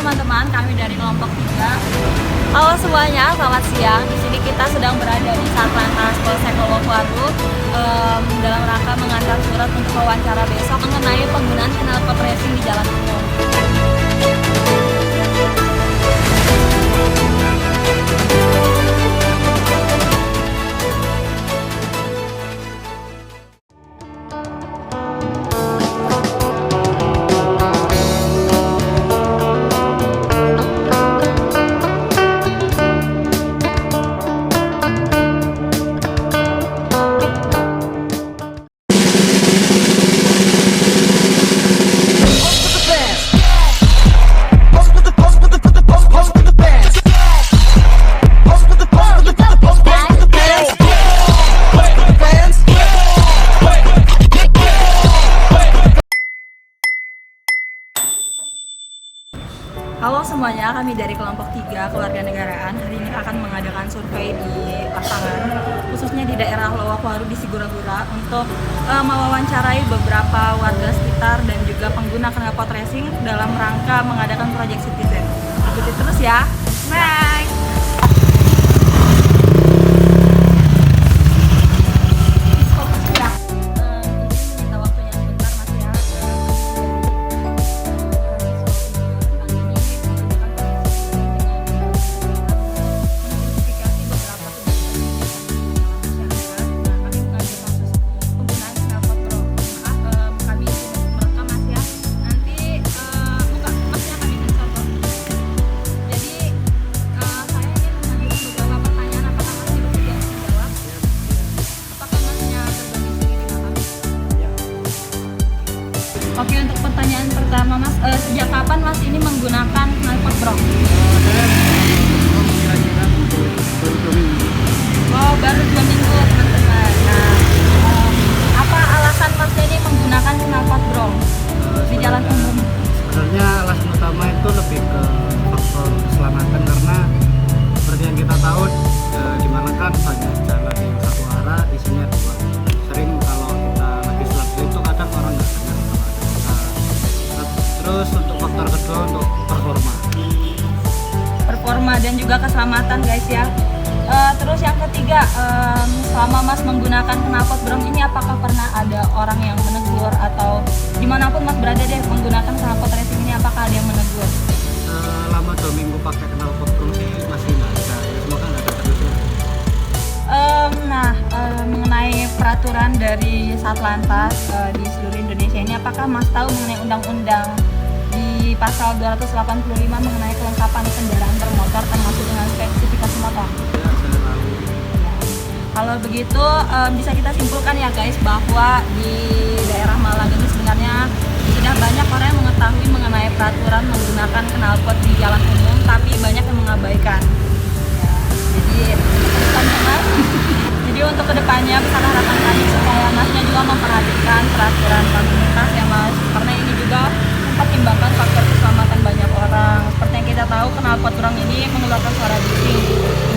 teman-teman, kami dari kelompok 3. Halo semuanya, selamat siang. Di sini kita sedang berada di Satlantas Polsek Lowokwaru dalam rangka mengantar surat untuk wawancara besok mengenai penggunaan knalpot racing di jalan umum. Halo semuanya, kami dari kelompok 3 Kewarganegaraan. Hari ini akan mengadakan survei di lapangan, khususnya di daerah Lowokwaru di Sigura-gura untuk mewawancarai beberapa warga sekitar dan juga pengguna knalpot racing dalam rangka mengadakan proyek Citizen. Ikuti terus ya. Bye. Oke, untuk pertanyaan pertama Mas, sejak kapan Mas ini menggunakan knalpot brong? Oh, baru 2 minggu teman-teman. Nah, apa alasan Mas ini menggunakan knalpot brong di jalan umum? Sebenarnya alasan utama itu lebih ke faktor keselamatan, karena seperti yang kita tahu di mana kan banyak jalan yang satu arah isinya 2. Sering kalau kita lagi selap itu kadang orang nggak sadar kalau ada kita. Terus untuk faktor kedua untuk performa dan juga keselamatan guys ya. Terus yang ketiga, selama Mas menggunakan knalpot brong ini apakah pernah ada orang yang menegur, atau dimanapun Mas berada deh menggunakan knalpot racing ini, apakah ada yang menegur? Selama 2 minggu pakai knalpot brong sih masih nggak ada, semoga nggak ada terus ya. Mengenai peraturan dari Satlantas di seluruh Indonesia ini, apakah Mas tahu mengenai undang-undang di pasal 285 mengenai kelengkapan kendaraan bermotor termasuk dengan spesifikasi motor? Ya, saya tahu. Kalau begitu bisa kita simpulkan ya guys, bahwa di daerah Malang ini sebenarnya sudah banyak orang yang mengetahui mengenai peraturan menggunakan knalpot di jalan umum, tapi banyak yang mengabaikan. Ya, jadi untuk kedepannya pesan harapan kami supaya Masnya juga memperhatikan peraturan lalu lintas ya Mas, karena ini juga mempertimbangkan faktor keselamatan banyak orang. Seperti yang kita tahu, knalpot brong ini mengeluarkan suara bising,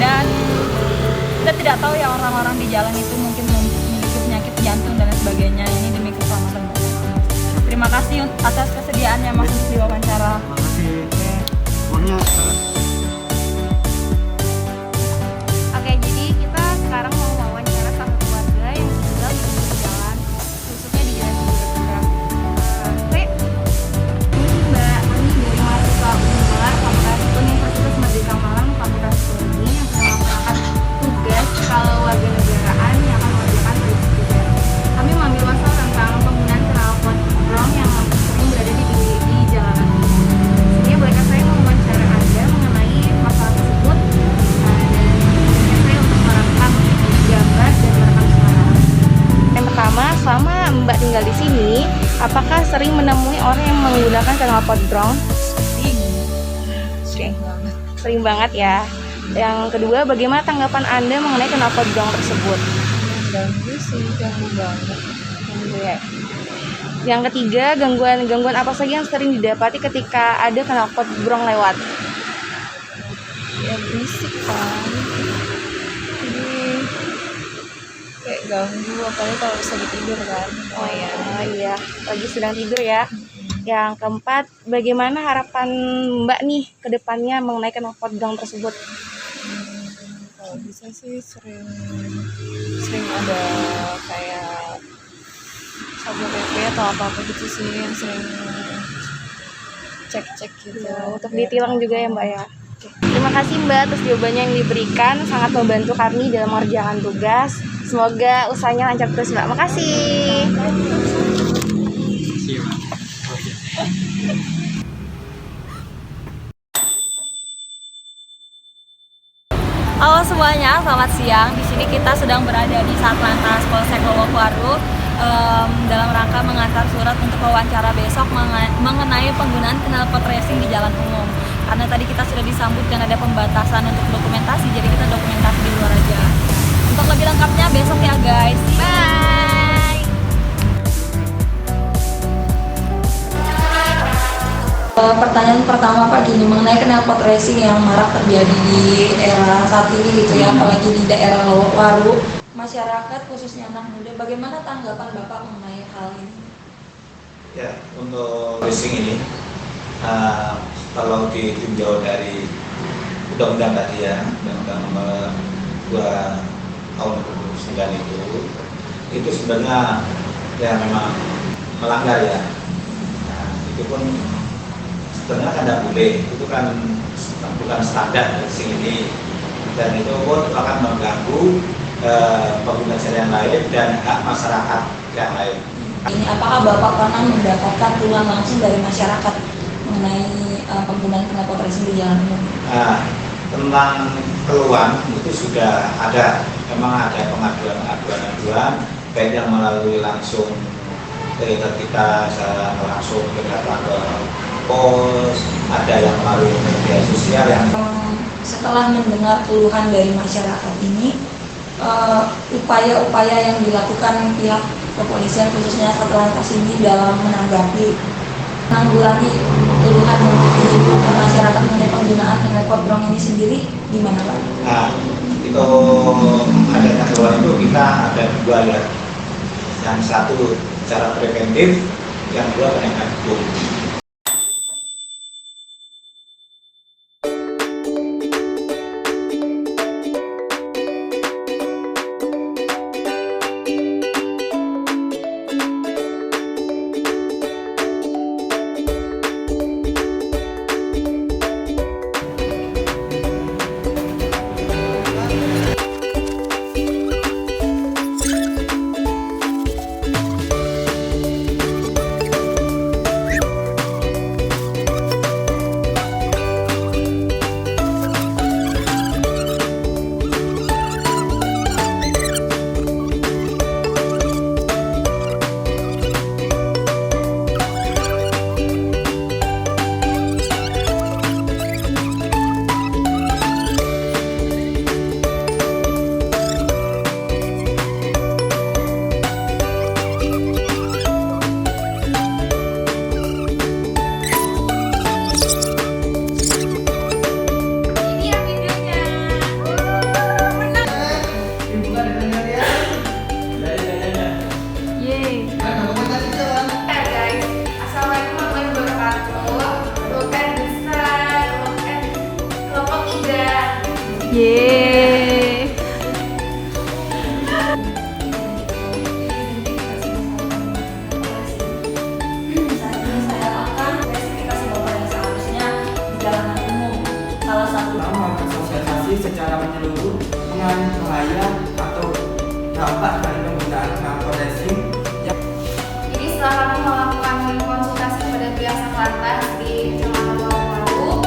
dan kita tidak tahu ya orang-orang di jalan itu mungkin memiliki penyakit jantung dan lain sebagainya. Ini demi keselamatan bersama. Terima kasih atas kesediaannya Mas untuk diwawancara. Terima kasih. Uangnya Oke, jadi kita sekarang mau wawancara sama keluarga yang tinggal di pinggir jalan, khususnya di Jalan Sigura-gura. Ini Mbak Ani dari mahasiswa Unmar, Fakultas Universitas Merdeka Malang, Fakultas Ekonomi, yang sedang melaksanakan tugas kalau warga negaraan yang akan mengerjakan proyek Citizen. Kami mengambil masalah tentang penggunaan knalpot brong yang sering berada di jalanan. Ini bolehkah saya mewawancara Anda mengenai masalah tersebut? Gambar dan merekam suara. Yang pertama, selama Mbak tinggal di sini, apakah sering menemui orang yang menggunakan knalpot brong? Sering banget ya. Yang kedua, bagaimana tanggapan Anda mengenai knalpot brong tersebut? Ganggu sih, ganggu banget. Ganggu ya. Yang ketiga, gangguan apa saja yang sering didapati ketika ada knalpot brong lewat? Ya berisik kan. Jadi kayak ganggu, apalagi kalau bisa tidur kan. Oh iya, lagi sedang tidur ya. Yang keempat, bagaimana harapan Mbak nih ke depannya mengenai knalpot gang tersebut? Kalau bisa sih sering sering ada kayak satpol pp atau apa gitu sih yang sering cek gitu. Ya, untuk ditilang juga ya Mbak ya. Terima kasih Mbak atas jawabannya yang diberikan, sangat membantu kami dalam mengerjakan tugas. Semoga usahanya lancar terus Mbak. Makasih. Halo semuanya, selamat siang. Di sini kita sedang berada di Satlantas Polsek Lowokwaru dalam rangka mengantar surat untuk wawancara besok mengenai penggunaan knalpot racing di jalan umum. Karena tadi kita sudah disambut dan ada pembatasan untuk dokumentasi, jadi kita dokumentasi di luar aja. Untuk lebih lengkapnya besok ya guys. Bye. Pertanyaan pertama Pak gini, mengenai knalpot racing yang marak terjadi di era saat ini gitu ya, apalagi di daerah Lowokwaru, masyarakat khususnya anak muda, bagaimana tanggapan Bapak mengenai hal ini? Ya, untuk racing ini kalau ditinjau dari undang-undang tadi ya, undang-undang nomor 2 tahun 2009 itu sebenarnya ya memang melanggar ya. Nah, itu pun sebenarnya kan tidak boleh, itu kan bukan standar racing ini, dan itu pun akan mengganggu pengguna jalan yang lain dan hak masyarakat yang lain. Ini apakah Bapak pernah mendapatkan keluhan langsung dari masyarakat mengenai penggunaan knalpot racing di jalan umum? Nah, tentang keluhan itu sudah ada, memang ada pengaduan-aduan baik yang melalui langsung ke kita langsung ke datang ke pos, ada yang melalui media sosial yang setelah mendengar keluhan dari masyarakat ini, upaya-upaya yang dilakukan pihak kepolisian khususnya Satlantas ini dalam menanggapi menanggulangi keluhan dari masyarakat mengenai penggunaan knalpot brong ini sendiri gimana Pak? nah, itu adanya keluhan itu kita ada dua ya, yang satu secara preventif, yang kedua penegakan hukum. Yeay. Saat ini saya akan spesifikasi Bapak yang seharusnya di jalanan umum. Salah satu Pertama, bersosialisasi secara menyeluruh mengenai bahaya atau dampak dari penggunaan knalpot racing. Jadi setelah kami melakukan konsultasi kepada pihak Satlantas di Kecamatan Lowokwaru,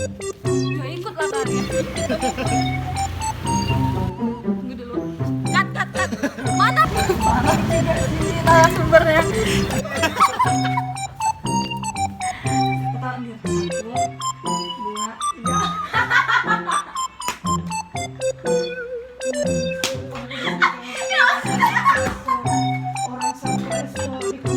Ya ikut lah kalian. Tunggu dulu. Cut. Mana sini narasumbernya? Kita ambil 1, 2, 3. Orang stres di